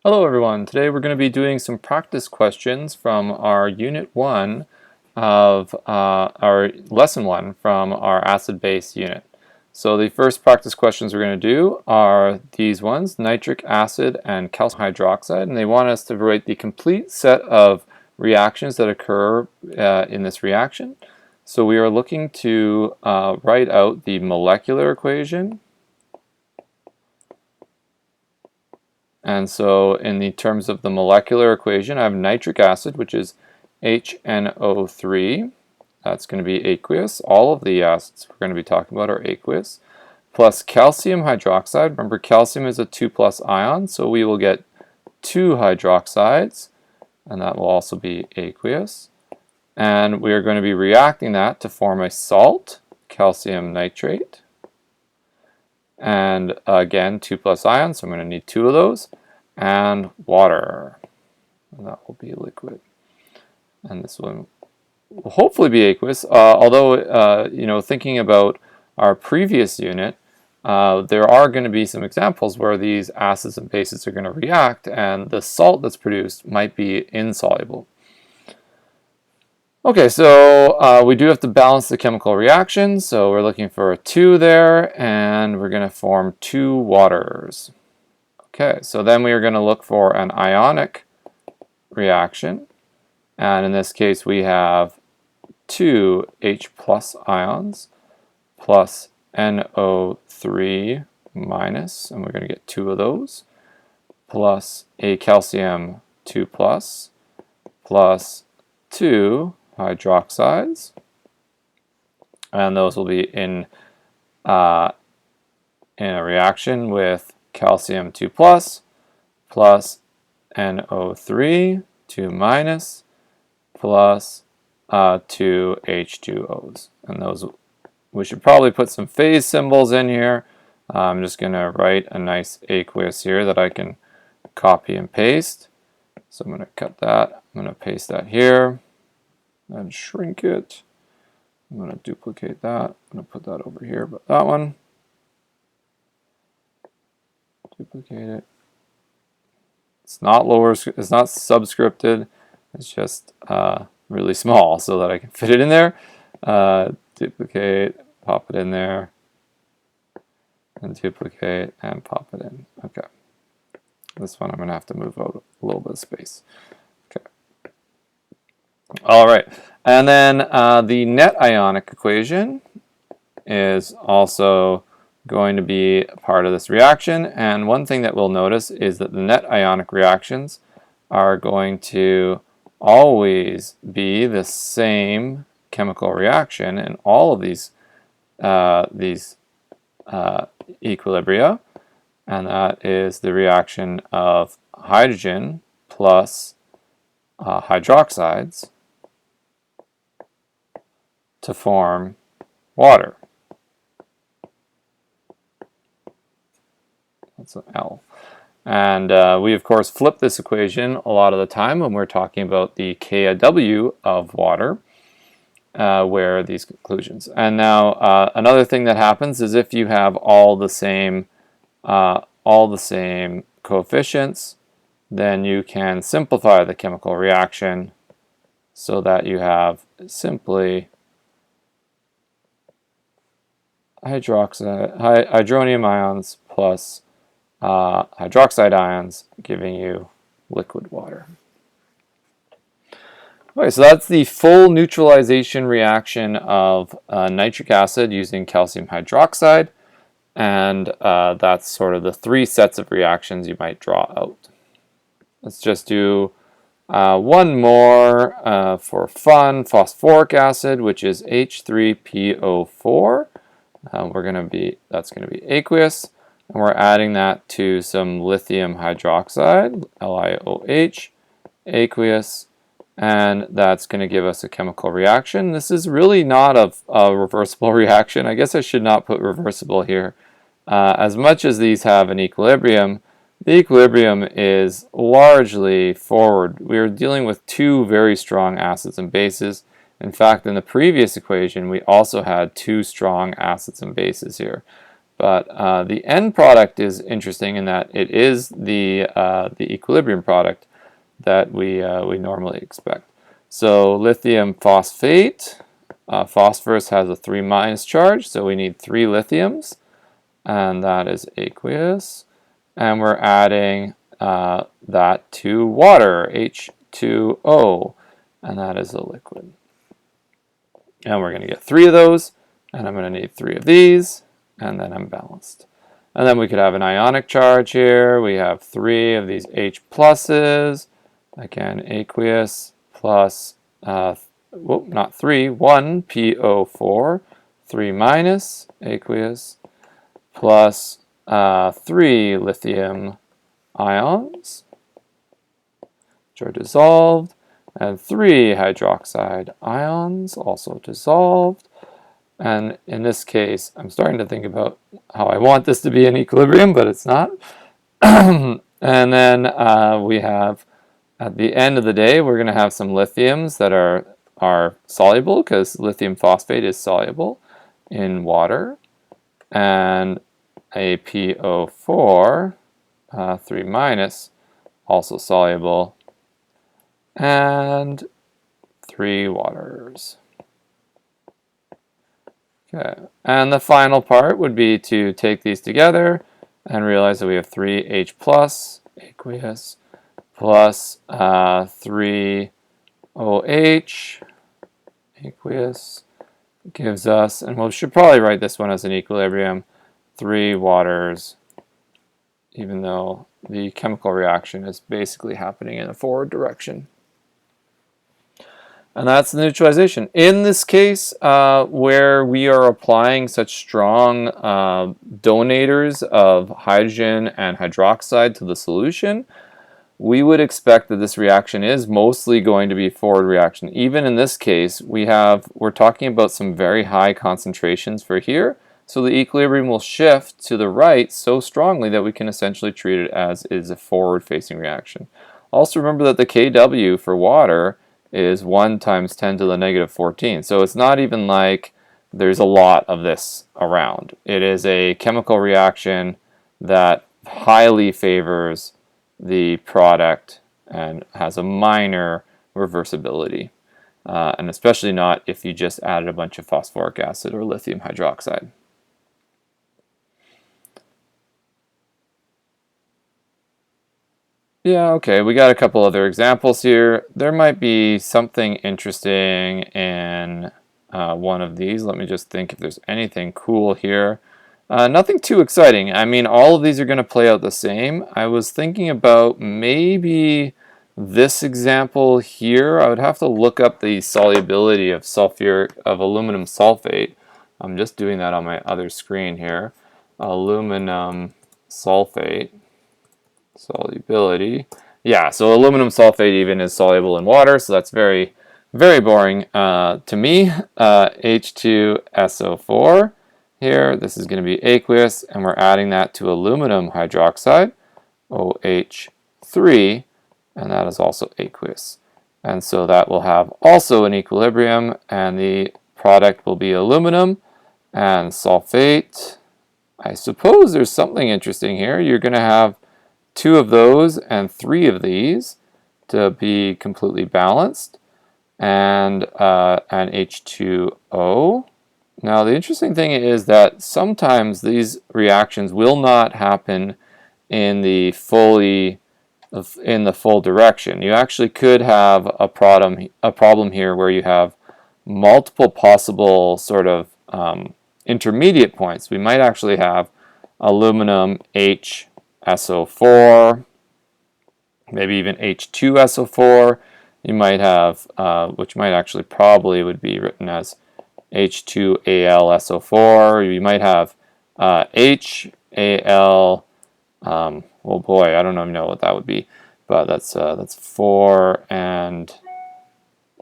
Hello everyone, today we're going to be doing some practice questions from our Unit 1 of our Lesson 1 from our acid-base unit. So the first practice questions we're going to do are these ones, nitric acid and calcium hydroxide, and they want us to write the complete set of reactions that occur in this reaction. So we are looking to write out the molecular equation. And so in the terms of the molecular equation, I have nitric acid, which is HNO3. That's going to be aqueous. All of the acids we're going to be talking about are aqueous. Plus calcium hydroxide. Remember, calcium is a 2+ ion, so we will get 2 hydroxides, and that will also be aqueous. And we are going to be reacting that to form a salt, calcium nitrate. And again, 2+ ions, so I'm going to need 2 of those, and water, and that will be liquid. And this one will hopefully be aqueous, although thinking about our previous unit, there are going to be some examples where these acids and bases are going to react, and the salt that's produced might be insoluble. Okay, so we do have to balance the chemical reaction, so we're looking for a 2 there, and we're going to form 2 waters. Okay, so then we are going to look for an ionic reaction, and in this case we have 2 H+ ions plus NO3 minus, and we're going to get 2 of those, plus a calcium 2+ plus 2 hydroxides, and those will be in a reaction with calcium 2+ plus NO3 2 minus plus 2 H2Os, and those we should probably put some phase symbols in here. I'm just going to write a nice aqueous here that I can copy and paste. So I'm going to cut that. I'm going to paste that here and shrink it. I'm going to duplicate that. I'm going to put that over here, but that one. Duplicate it. It's not it's not subscripted. It's just really small so that I can fit it in there. Duplicate, pop it in there, and duplicate and pop it in. Okay. This one I'm going to have to move out a little bit of space. Okay. All right, and then the net ionic equation is also going to be part of this reaction, and one thing that we'll notice is that the net ionic reactions are going to always be the same chemical reaction in all of these equilibria, and that is the reaction of hydrogen plus hydroxides to form water. That's an L. And we, of course, flip this equation a lot of the time when we're talking about the KW of water, where are these conclusions. And now another thing that happens is if you have all the same coefficients, then you can simplify the chemical reaction so that you have simply hydronium ions plus hydroxide ions, giving you liquid water. Okay, so that's the full neutralization reaction of nitric acid using calcium hydroxide, and that's sort of the 3 sets of reactions you might draw out. Let's just do one more for fun, phosphoric acid, which is H3PO4. That's going to be aqueous, and we're adding that to some lithium hydroxide, LiOH, aqueous, and that's going to give us a chemical reaction. This is really not a reversible reaction. I guess I should not put reversible here. As much as these have an equilibrium, the equilibrium is largely forward. We are dealing with 2 very strong acids and bases. In fact, in the previous equation, we also had 2 strong acids and bases here. But the end product is interesting in that it is the equilibrium product that we normally expect. So lithium phosphate, phosphorus has a 3- charge, so we need 3 lithiums, and that is aqueous. And we're adding that to water, H2O, and that is a liquid. And we're going to get 3 of those, and I'm going to need 3 of these, and then I'm balanced. And then we could have an ionic charge here. We have 3 of these H pluses. Again, aqueous plus, not 3, 1 PO4, 3 minus aqueous, plus 3 lithium ions, which are dissolved, and 3 hydroxide ions, also dissolved. And in this case, I'm starting to think about how I want this to be in equilibrium, but it's not. And then we have, at the end of the day, we're going to have some lithiums that are soluble, because lithium phosphate is soluble in water, and a PO4, 3 minus, also soluble, and 3 waters. Okay, and the final part would be to take these together and realize that we have 3 H plus aqueous plus 3 OH aqueous gives us, and we should probably write this one as an equilibrium, 3 waters, even though the chemical reaction is basically happening in a forward direction. And that's the neutralization. In this case, where we are applying such strong donators of hydrogen and hydroxide to the solution, we would expect that this reaction is mostly going to be forward reaction. Even in this case, we're talking about some very high concentrations for here, so the equilibrium will shift to the right so strongly that we can essentially treat it as is a forward-facing reaction. Also remember that the Kw for water is 1 times 10 to the negative 14. So it's not even like there's a lot of this around. It is a chemical reaction that highly favors the product and has a minor reversibility. And especially not if you just added a bunch of phosphoric acid or lithium hydroxide. Yeah, okay, we got a couple other examples here. There might be something interesting in one of these. Let me just think if there's anything cool here. Nothing too exciting. I mean, all of these are going to play out the same. I was thinking about maybe this example here. I would have to look up the solubility of aluminum sulfate. I'm just doing that on my other screen here. Aluminum sulfate. Solubility. Yeah, so aluminum sulfate even is soluble in water, so that's very, very boring to me. H2SO4 here. This is going to be aqueous, and we're adding that to aluminum hydroxide, OH3, and that is also aqueous. And so that will have also an equilibrium, and the product will be aluminum and sulfate. I suppose there's something interesting here. You're going to have 2 of those and 3 of these to be completely balanced, and an H2O. Now the interesting thing is that sometimes these reactions will not happen in the full direction. You actually could have a problem here where you have multiple possible sort of intermediate points. We might actually have aluminum HSO4, maybe even H2SO4. You might have, which might actually probably would be written as H2AlSO4. You might have HAl. Oh boy, I don't even know what that would be, but that's 4 and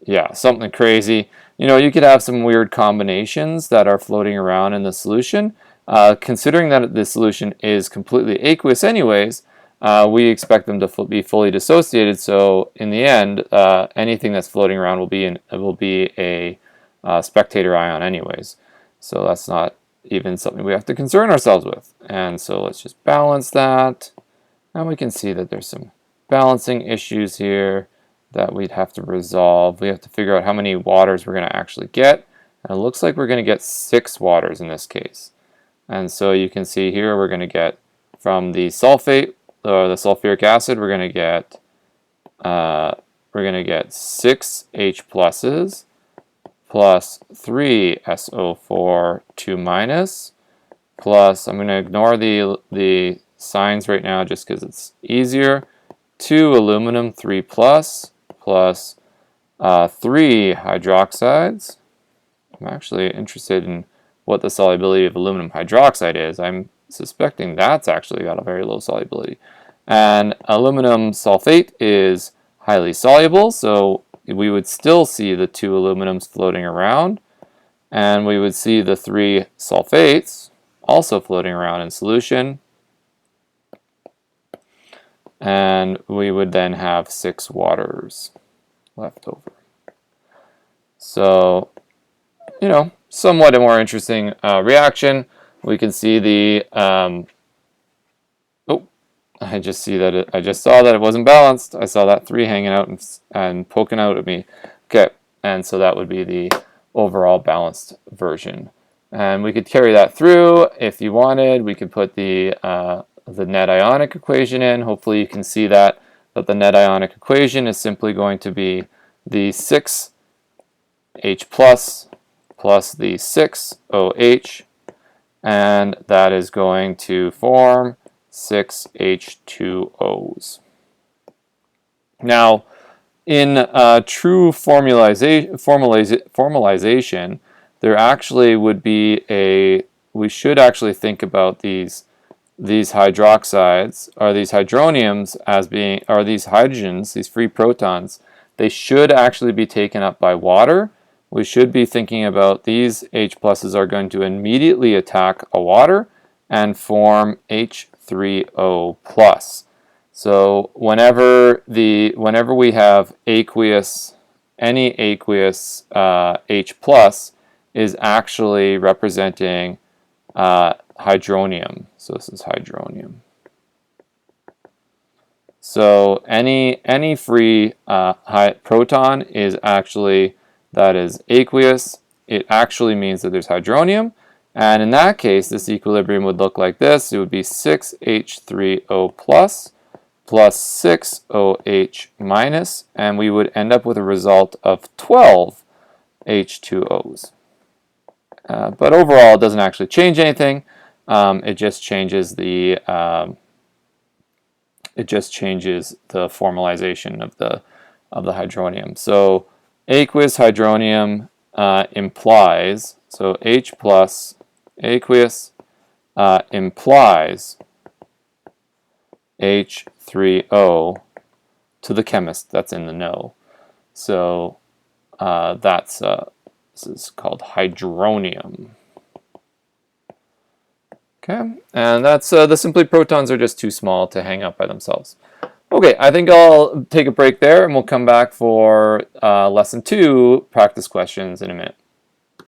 yeah, something crazy. You know, you could have some weird combinations that are floating around in the solution. Considering that the solution is completely aqueous anyways, we expect them to be fully dissociated. So in the end, anything that's floating around will be a spectator ion anyways. So that's not even something we have to concern ourselves with. And so let's just balance that. And we can see that there's some balancing issues here that we'd have to resolve. We have to figure out how many waters we're going to actually get. And it looks like we're going to get 6 waters in this case. And so you can see here we're going to get from the sulfate, or the sulfuric acid, we're going to get 6 H pluses plus 3 SO4 2 minus plus, I'm going to ignore the signs right now just because it's easier, 2 aluminum 3 plus 3 hydroxides. I'm actually interested in what the solubility of aluminum hydroxide is. I'm suspecting that's actually got a very low solubility. And aluminum sulfate is highly soluble, so we would still see the 2 aluminums floating around, and we would see the 3 sulfates also floating around in solution, and we would then have 6 waters left over. So, you know, somewhat a more interesting reaction. We can see the I just saw that it wasn't balanced. I saw that 3 hanging out and poking out at me. Okay, and so that would be the overall balanced version. And we could carry that through if you wanted. We could put the net ionic equation in. Hopefully you can see that the net ionic equation is simply going to be the 6 H plus the 6 OH, and that is going to form 6 H2Os. Now, in true formalization, there actually would be we should actually think about these hydroxides, or these hydroniums, as being, or these hydrogens, these free protons, they should actually be taken up by water. We should be thinking about these H pluses are going to immediately attack a water and form H3O plus. So whenever we have aqueous, any aqueous H plus is actually representing hydronium. So this is hydronium. So any free proton is actually, that is aqueous. It actually means that there's hydronium. And in that case, this equilibrium would look like this. It would be 6H3O plus 6OH minus, and we would end up with a result of 12 H2Os. But overall, it doesn't actually change anything. It just changes the formalization of the hydronium. So aqueous hydronium implies, so H plus aqueous implies H3O to the chemist that's in the know. So this is called hydronium. Okay, and that's the simply protons are just too small to hang up by themselves. Okay, I think I'll take a break there and we'll come back for lesson 2 practice questions in a minute.